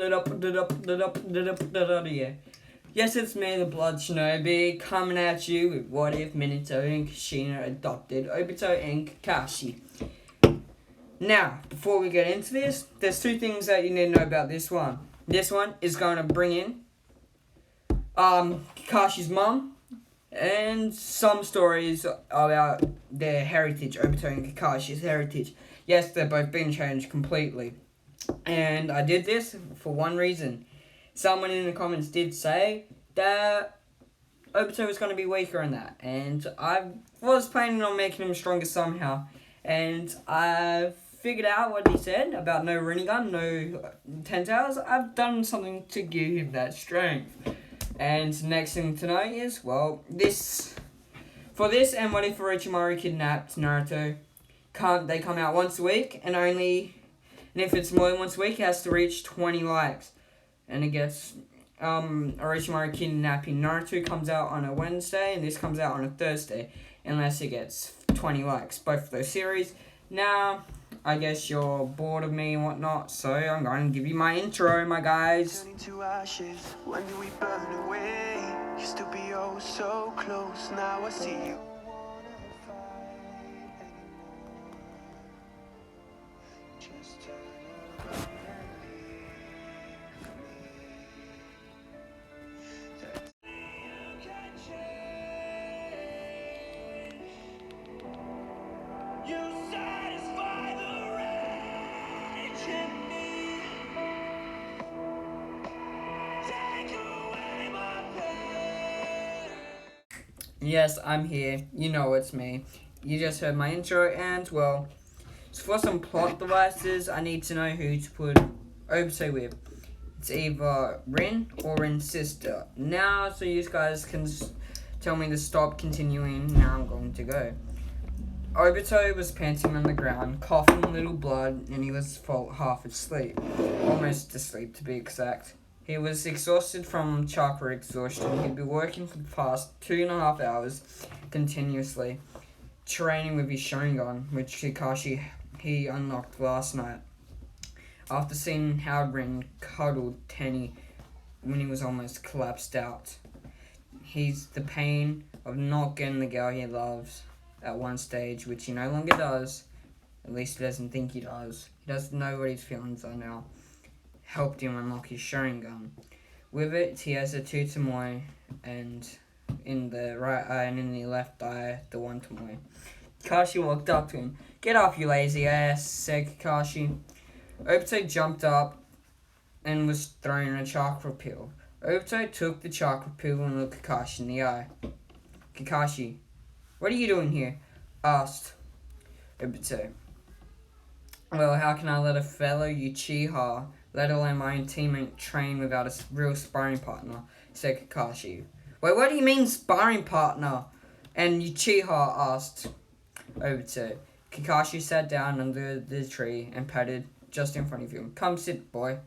Yeah. Yes, it's me, the Blood Shinobi, coming at you with What If Minato and Kushina adopted Obito and Kakashi. Now, before we get into this, there's two things that you need to know about this one. This one is going to bring in Kakashi's mom and some stories about their heritage, Obito and Kakashi's heritage. Yes, they've both been changed completely. And I did this for one reason. Someone in the comments did say that Obito was going to be weaker in that. And I was planning on making him stronger somehow. And I figured out what he said about no Rinnegan, no 10 Towers. I've done something to give him that strength. And next thing to know is, well, for this and What If Orochimaru Kidnapped Naruto, they come out once a week, and if it's more than once a week, it has to reach 20 likes. And it gets, Orochimaru Kidnapping Naruto comes out on a Wednesday, and this comes out on a Thursday, unless it gets 20 likes, both of those series. Now, I guess you're bored of me and whatnot, so I'm going to give you my intro, my guys. Turning to ashes, when do we burn away? Used to be oh so close, now I see you. Just turn around and leave me. You can change. You satisfy the rage in me. Take away my pain. Yes, I'm here. You know it's me. You just heard my intro, and well, so for some plot devices, I need to know who to put Obito with. It's either Rin or Rin's sister. Now, so you guys can tell me to stop continuing, now I'm going to go. Obito was panting on the ground, coughing a little blood, and he was half asleep. Almost asleep, to be exact. He was exhausted from chakra exhaustion. He'd been working for the past 2.5 hours continuously, training with his Sharingan, which Kakashi he unlocked last night. After seeing how Rin cuddled Tenny when he was almost collapsed out. The pain of not getting the girl he loves at one stage, which he no longer does. At least he doesn't think he does. He doesn't know what his feelings are now. Helped him unlock his Sharingan. With it, he has a 2 Tomoe, and in the right eye and in the left eye, the 1 Tomoe. Kakashi walked up to him. "Get off, you lazy ass," said Kakashi. Obito jumped up and was throwing a chakra pill. Obito took the chakra pill and looked Kakashi in the eye. "Kakashi, what are you doing here?" asked Obito. "Well, how can I let a fellow Uchiha, let alone my own teammate, train without a real sparring partner?" said Kakashi. "Wait, what do you mean sparring partner?" and Uchiha asked Obito. Kakashi sat down under the tree and patted just in front of him. "Come sit, boy,"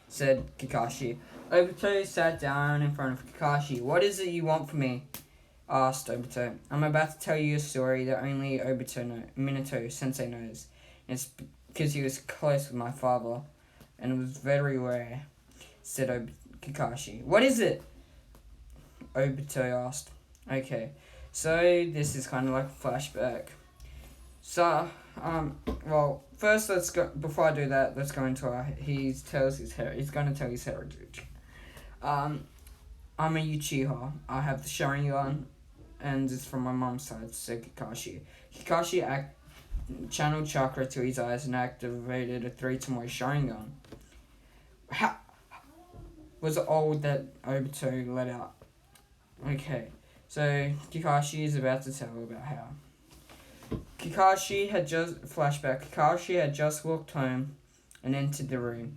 said Kakashi. Obito sat down in front of Kakashi. "What is it you want from me?" asked Obito. "I'm about to tell you a story that only Minato Sensei knows. It's because he was close with my father, and it was very rare," said Kakashi. "What is it?" Obito asked. "Okay, so this is kind of like a flashback. So, well, first before I do that, let's go into he's going to tell his heritage. I'm a Uchiha. I have the Sharingan, and it's from my mom's side," said Kakashi. Kakashi channeled chakra to his eyes and activated a 3 Tomoe Sharingan. How was all that Obito let out. Okay, so Kakashi is about to tell about how. Kakashi had just walked home and entered the room.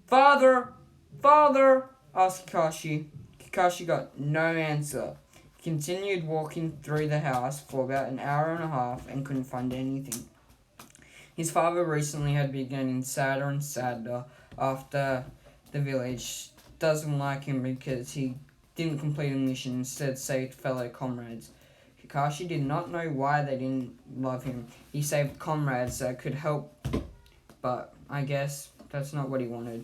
"Father! Father!" asked Kakashi. Kakashi got no answer. He continued walking through the house for about an hour and a half and couldn't find anything. His father recently had been getting sadder and sadder after the village doesn't like him because he didn't complete a mission, instead saved fellow comrades. Kakashi did not know why they didn't love him. He saved comrades that could help, but I guess that's not what he wanted.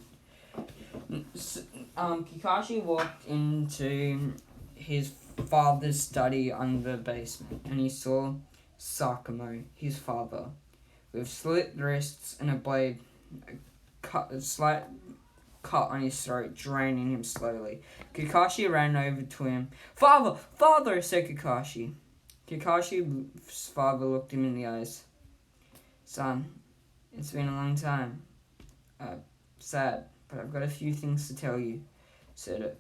Kakashi walked into his father's study under the basement, and he saw Sakumo, his father, with slit wrists and a slight cut on his throat, draining him slowly. Kakashi ran over to him. "Father! Father!" said Kakashi. Kakashi's father looked him in the eyes. "Son, it's been a long time. Sad, but I've got a few things to tell you," said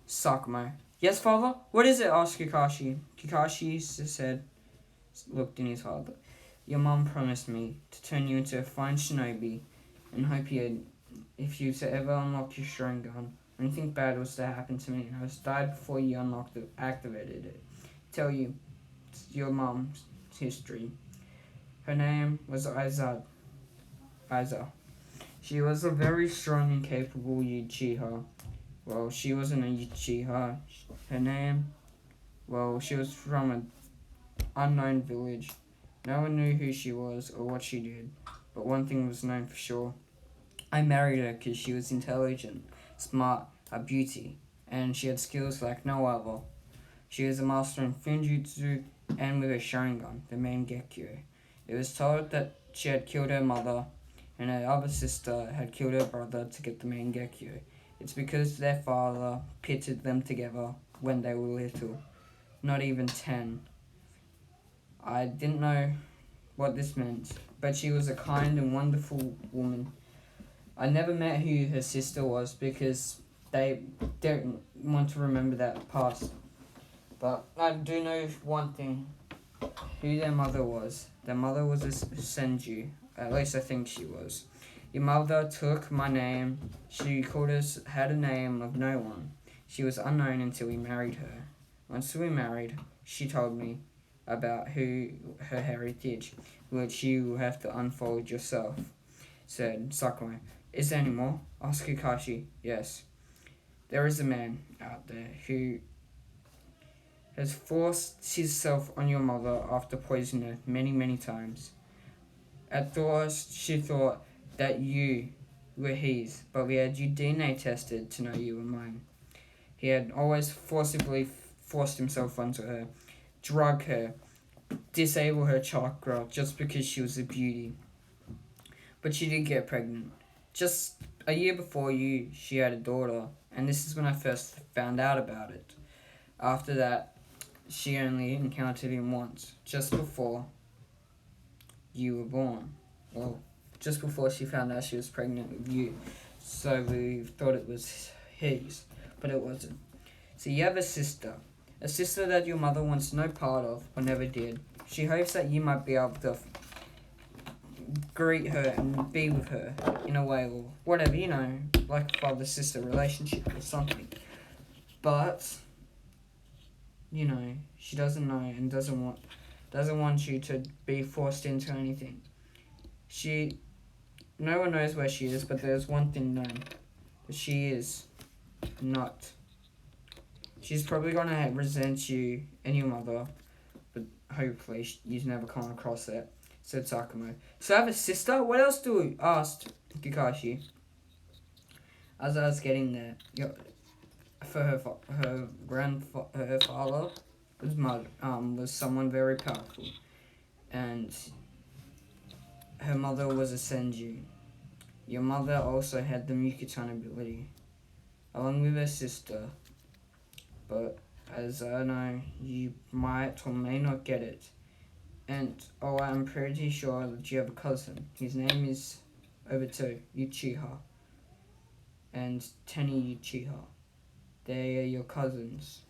Sakumo. "Yes, father? What is it?" asked Kakashi. Kakashi looked in his father. "Your mom promised me to turn you into a fine shinobi, and if you to ever unlock your Sharingan, anything bad was to happen to me, and I was died before you activated it. Tell you your mom's history. Her name was Aiza. She was a very strong and capable Uchiha. Well, she wasn't a Uchiha. Her name, she was from an unknown village. No one knew who she was or what she did, but one thing was known for sure. I married her because she was intelligent, smart, a beauty, and she had skills like no other. She was a master in Funjutsu and with a Sharingan, the main Gekkyo. It was told that she had killed her mother, and her other sister had killed her brother to get the main Gekkyo. It's because their father pitted them together when they were little, not even 10. I didn't know what this meant, but she was a kind and wonderful woman. I never met who her sister was because they don't want to remember that past. But I do know one thing, who their mother was. Their mother was a Senju, at least I think she was. Your mother took my name. She had a name of no one. She was unknown until we married her. Once we married, she told me about her heritage, which you will have to unfold yourself, said Sakumo. Is there any more? Asked Kakashi. Yes. There is a man out there who has forced himself on your mother after poisoning her many, many times. At first, she thought that you were his, but we had you DNA tested to know you were mine. He had always forcibly forced himself onto her, drug her, disable her chakra just because she was a beauty. But she did get pregnant. Just a year before you, she had a daughter, and this is when I first found out about it. After that, she only encountered him once, just before you were born. Well, just before she found out she was pregnant with you. So we thought it was his, but it wasn't. So you have a sister that your mother wants no part of, or never did. She hopes that you might be able to greet her and be with her in a way, or whatever, like a father-sister relationship or something. But she doesn't know and doesn't want you to be forced into anything. No one knows where she is, but there's one thing known, that she is not. She's probably gonna resent you and your mother, but hopefully you never come across that, said Sakumo. So I have a sister? What else do we? Asked Kakashi. As I was getting there, her father was someone very powerful, and her mother was a Senju. Your mother also had the Mukatan ability, along with her sister, but as I know, you might or may not get it. And I'm pretty sure that you have a cousin. His name is Obito Uchiha and Teni Uchiha. They are your cousins.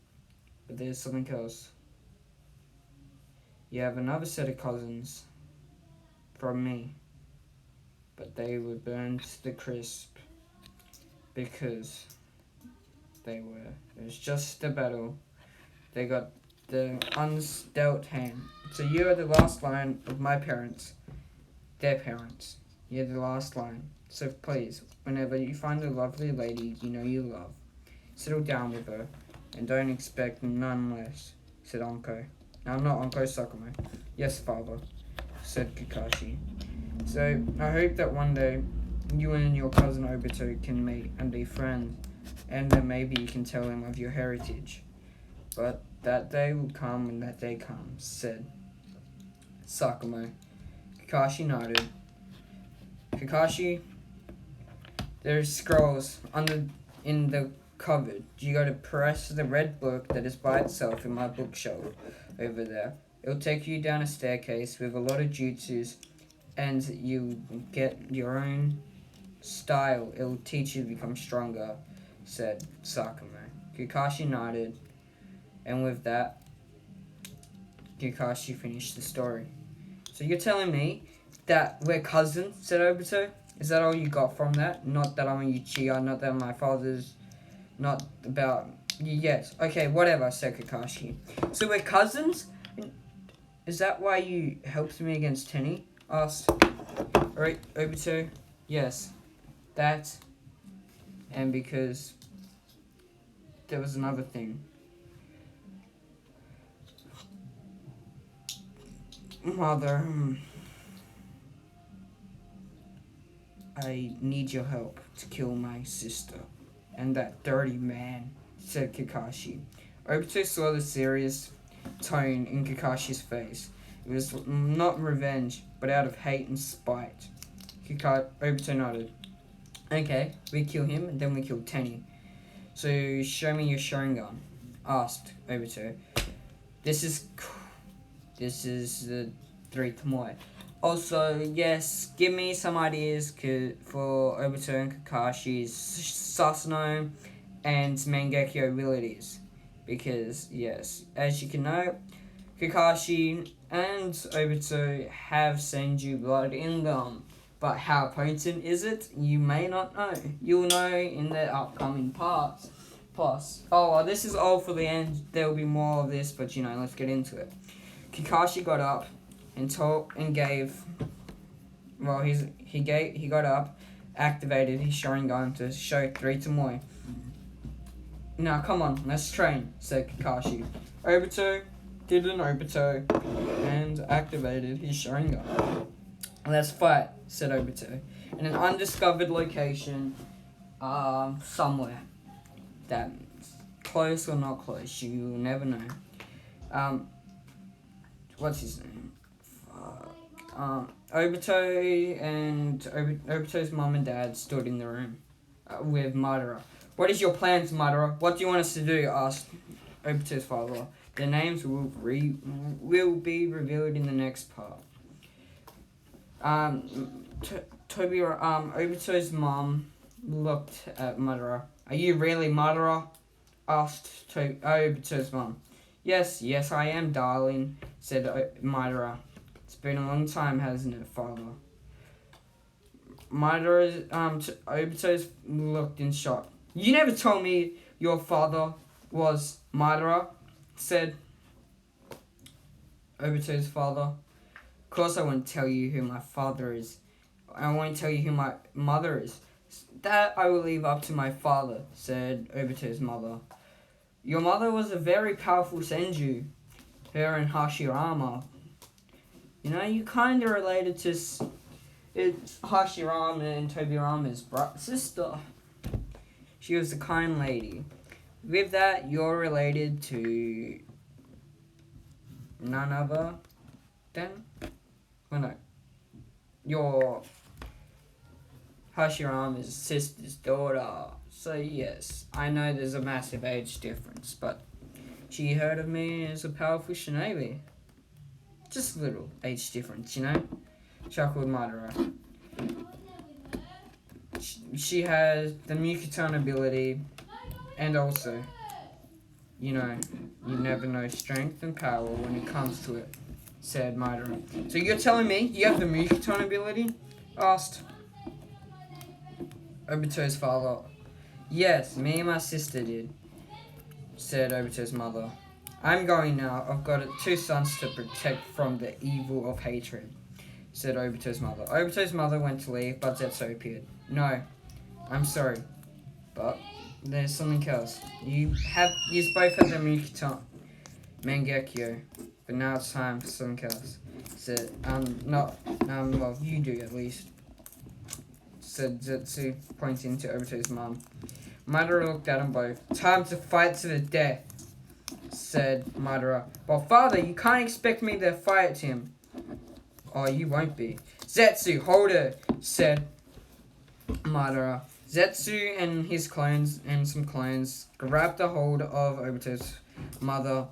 But there's something else. You have another set of cousins from me, but they were burned to the crisp because it was just a battle. They got the undealt hand. So you are the last line of my parents, their parents. You're the last line. So please, whenever you find a lovely lady you love, settle down with her, and don't expect none less, said Anko. Now, not Anko, Sakumo. Yes, father, said Kakashi. So I hope that one day you and your cousin Obito can meet and be friends, and then maybe you can tell him of your heritage. But that day will come when that day comes, said Sakumo. Kakashi nodded. Kakashi, there's scrolls in the cupboard. You gotta press the red book that is by itself in my bookshelf over there. It'll take you down a staircase with a lot of jutsus, and you get your own style. It'll teach you to become stronger, said Sakumo. Kakashi nodded, and with that, Kakashi finished the story. So you're telling me that we're cousins, said Obito? Is that all you got from that? Not that I'm a Uchiha, not that my father's, not about... Yes, okay, whatever, said Kakashi. So we're cousins? Is that why you helped me against Tenny? Asked Obito. Yes, that, and because there was another thing. Mother, I need your help to kill my sister and that dirty man, said Kakashi. Obito saw the serious tone in Kakashi's face. It was not revenge, but out of hate and spite. Obito nodded. Okay, we kill him and then we kill Tenny. So show me your Sharingan, asked Obito. This is the 3 Tomoe. Also, yes, give me some ideas for Obito and Kakashi's Sasuno and Mangekyo abilities. Because, yes, as you can know, Kakashi and Obito have Senju blood in them. But how potent is it? You may not know. You'll know in the upcoming parts. Plus, well, this is all for the end. There will be more of this, but let's get into it. Kakashi got up and gave. Well, he got up, activated his Sharingan to show 3 Tomoe. Now come on, let's train, said Kakashi. Obito did an Obito and activated his Sharingan. Let's fight, said Obito, in an undiscovered location, somewhere. That's close or not close, you'll never know. What's his name? Obito and Obito's mom and dad stood in the room with Madara. What is your plans, Madara? What do you want us to do? Asked Obito's father. Their names will be revealed in the next part. Obito's mom looked at Madara. Are you really Madara? Asked Obito's mom. Yes, I am, darling, said Madara. It's been a long time, hasn't it, father? Obito's looked in shock. You never told me your father was Madara, said Obito's father. Of course I won't tell you who my father is. I won't tell you who my mother is. That I will leave up to my father, said Obito's mother. Your mother was a very powerful Senju. Her and Hashirama. You kind of related to Hashirama and Tobirama's sister. She was a kind lady. With that, you're related to none other than... Well, no. You're Hashirama's sister's daughter. So yes, I know there's a massive age difference, but she heard of me as a powerful shinobi. Just a little age difference, chuckled Madara. She has the Mukutone ability, and also, you never know strength and power when it comes to it, said Madara. So you're telling me you have the Mukutone ability? Asked Obito's father. Yes, me and my sister did, said Obito's mother. I'm going now. I've got 2 sons to protect from the evil of hatred, said Obito's mother. Obito's mother went to leave, but Zetsu appeared. No, I'm sorry, but there's something else. You both have the Mukutone Mangekyo, but now it's time for something else. Said, well, you do at least, said said Zetsu, pointing to Obito's mom. Madara looked at them both. Time to fight to the death, said Madara. But father, you can't expect me to fight him. Oh, you won't be. Zetsu, hold her, said Madara. Zetsu and his clones and some clones grabbed a hold of Obito's mother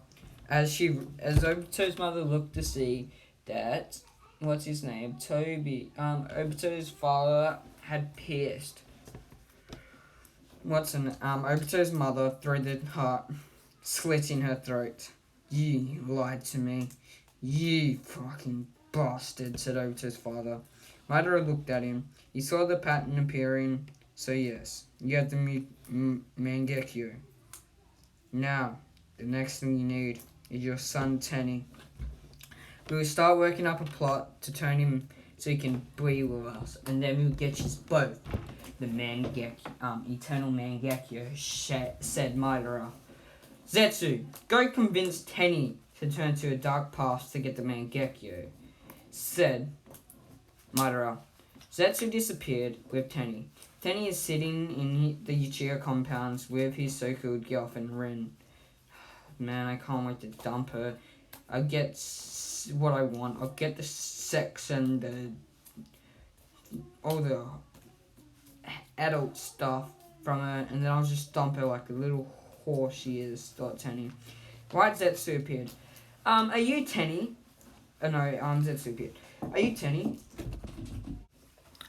as Obito's mother looked to see that what's his name? Obito's father had pierced Obito's mother through the heart, slitting her throat. You lied to me. You fucking bastard, said Obito's father. Madara looked at him. He saw the pattern appearing, so yes, you have the Mangekyo. Now, the next thing you need is your son Tenny. We will start working up a plot to turn him so he can be with us, and then we'll get you both the eternal Mangekyo, said Madara. Zetsu, go convince Tenny to turn to a dark path to get the Mangekyo, said Madara. Zetsu disappeared with Tenny. Tenny is sitting in the Uchiha compounds with his so-called girlfriend Rin. Man, I can't wait to dump her. I'll get what I want. I'll get the sex and all the adult stuff from her, and then I'll just dump her like a little whore she is, thought Tenny. Why Zetsu appeared? Are you Tenny? Zetsu appeared. Are you Tenny?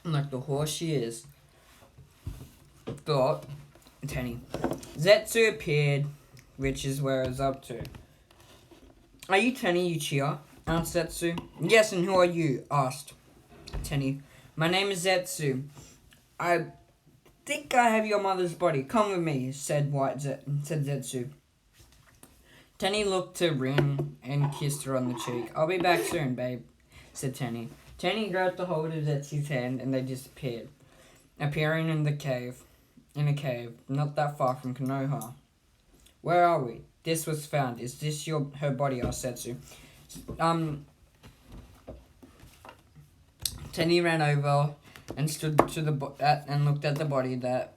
Like the whore she is, thought Tenny. Zetsu appeared, which is where it's up to. Are you Tenny Uchiha? Asked Zetsu. Yes, and who are you? Asked Tenny. My name is Zetsu. I think I have your mother's body. Come with me, said Zetsu. Tenny looked to Rin and kissed her on the cheek. I'll be back soon, babe, said Tenny. Tenny grabbed a hold of Zetsu's hand and they disappeared, appearing in a cave, not that far from Konoha. Where are we? This was found. Is this her body? Asked Zetsu. Tenny ran over and stood to and looked at the body that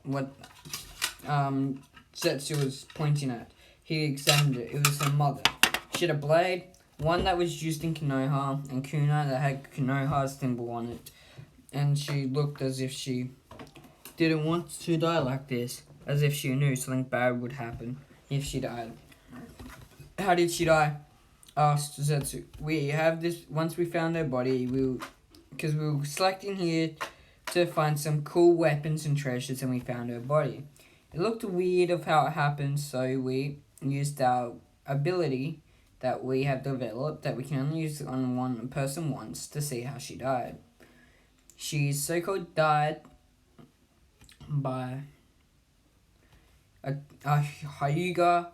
Zetsu was pointing at. He examined it. It was her mother. She had a blade, one that was used in Konoha, and kunai that had Konoha's symbol on it. And she looked as if she didn't want to die like this, as if she knew something bad would happen if she died. How did she die? Asked Zetsu. We have this, once we found her body, because we were selecting here to find some cool weapons and treasures, and we found her body. It looked weird of how it happened, so we used our ability that we have developed that we can only use on one person once to see how she died. She so-called died by a Hyuga,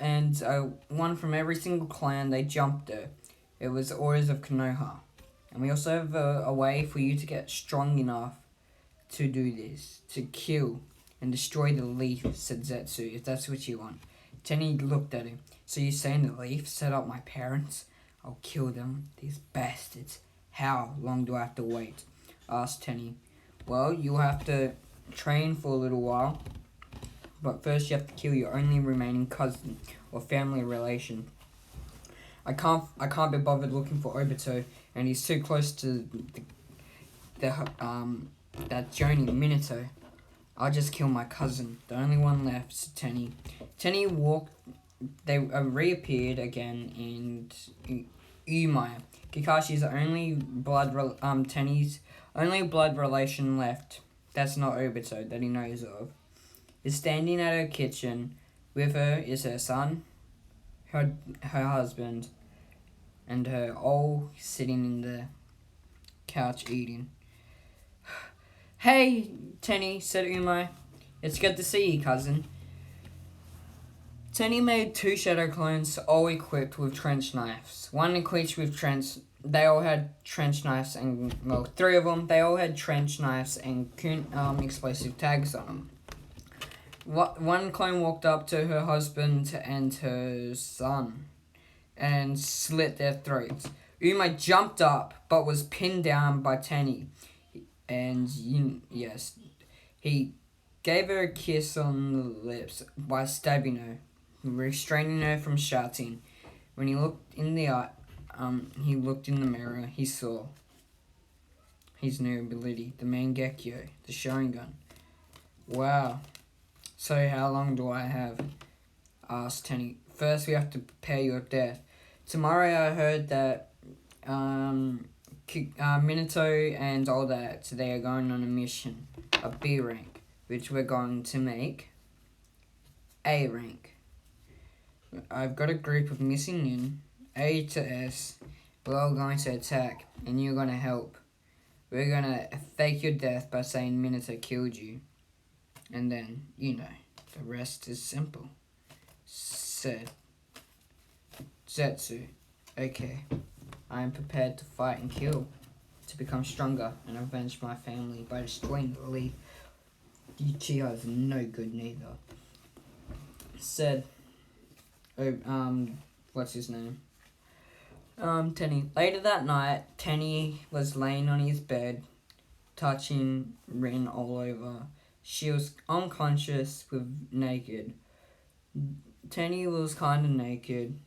and one from every single clan. They jumped her. It was the orders of Konoha. And we also have a way for you to get strong enough to do this, to kill and destroy the leaf, said Zetsu, if that's what you want. Tenny looked at him. So you're saying the leaf set up my parents? I'll kill them, these bastards. How long do I have to wait? Asked Tenny. Well, you'll have to train for a little while, but first you have to kill your only remaining cousin or family relation. I can't be bothered looking for Obito, and he's too close to that Johnny Minato. I'll just kill my cousin, the only one left, said Tenny. Tenny walked. They reappeared again, and Umaya, Kakashi's only Tenny's only blood relation left. That's not Obito that he knows of. Is standing at her kitchen. With her is her son, her husband, and her all sitting in the couch eating. Hey, Tenny, said Umai. It's good to see you, cousin. Tenny made 2 shadow clones, all equipped with trench knives. One equipped with they all had trench knives, and, well, 3 of them, they all had trench knives and explosive tags on them. One clone walked up to her husband and her son and slit their throats. Umai jumped up, but was pinned down by Tenny. And yes, he gave her a kiss on the lips by stabbing her, restraining her from shouting. When he looked in the eye, he looked in the mirror. He saw his new ability, the Mangekyo, the Sharingan. Wow. So how long do I have? Asked Tenny. First, we have to prepare your death. Tomorrow, I heard that Minato and all that, they are going on a mission, a B rank, which we're going to make A rank. I've got a group of missing in A to S. We're all going to attack, and you're going to help. We're going to fake your death by saying Minato killed you. And then, the rest is simple. Said Zetsu. Okay, I am prepared to fight and kill, to become stronger and avenge my family by destroying the lead. Uchiha is no good neither. Said, what's his name? Tenny. Later that night, Tenny was laying on his bed, touching Rin all over. She was unconscious with naked. Tenny was kind of naked.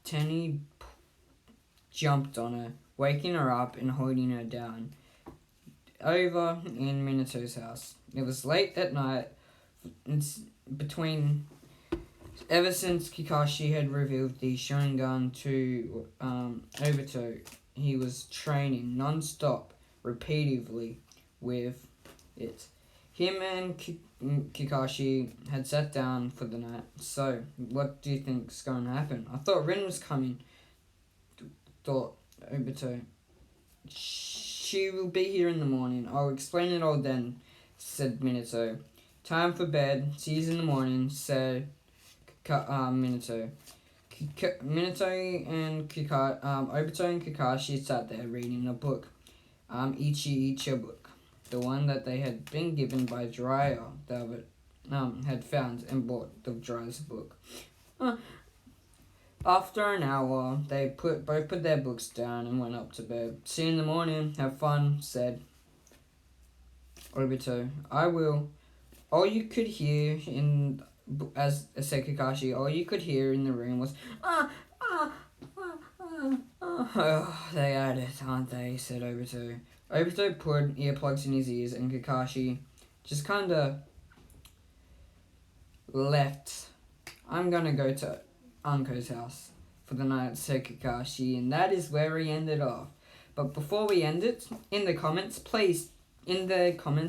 Tenny jumped on her, waking her up and holding her down. Over in Minato's house. It was late at night. It's ever since Kakashi had revealed the Sharingan to Obito, he was training non-stop, repeatedly with it. Him and Kakashi had sat down for the night. So, what do you think's going to happen? I thought Rin was coming. Thought Obito. She will be here in the morning. I'll explain it all then, said Minato. Time for bed. See you in the morning, said Minato. Minato and Obito and Kakashi sat there reading a book. Ichi book. The one that they had been given by Jiraiya, that had found and bought the Jiraiya's book. After an hour, they both put their books down and went up to bed. See you in the morning. Have fun, said Obito. I will. All you could hear as said Kakashi, all you could hear in the room was they had it, aren't they? Said Obito. Obito put earplugs in his ears and Kakashi just kinda left. I'm gonna go to Anko's house for the night, said Kakashi, and that is where we ended off. But before we end it, in the comments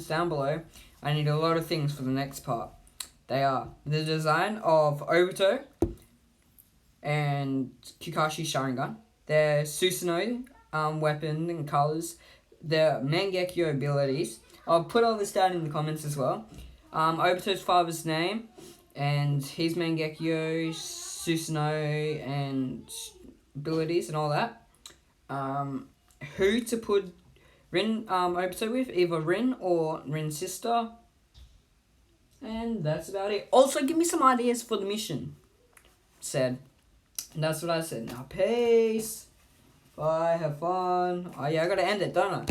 down below, I need a lot of things for the next part. They are the design of Obito and Kakashi Sharingan, their Susanoo weapon and colours, their Mangekyo abilities. I'll put all this down in the comments as well. Obito's father's name and his Mangekyo, Susanoo and abilities and all that. Who to put Rin Obito with, either Rin or Rin's sister. And that's about it. Also, give me some ideas for the mission, said. And that's what I said. Now, peace. Bye, have fun. Oh yeah, I gotta end it, don't I?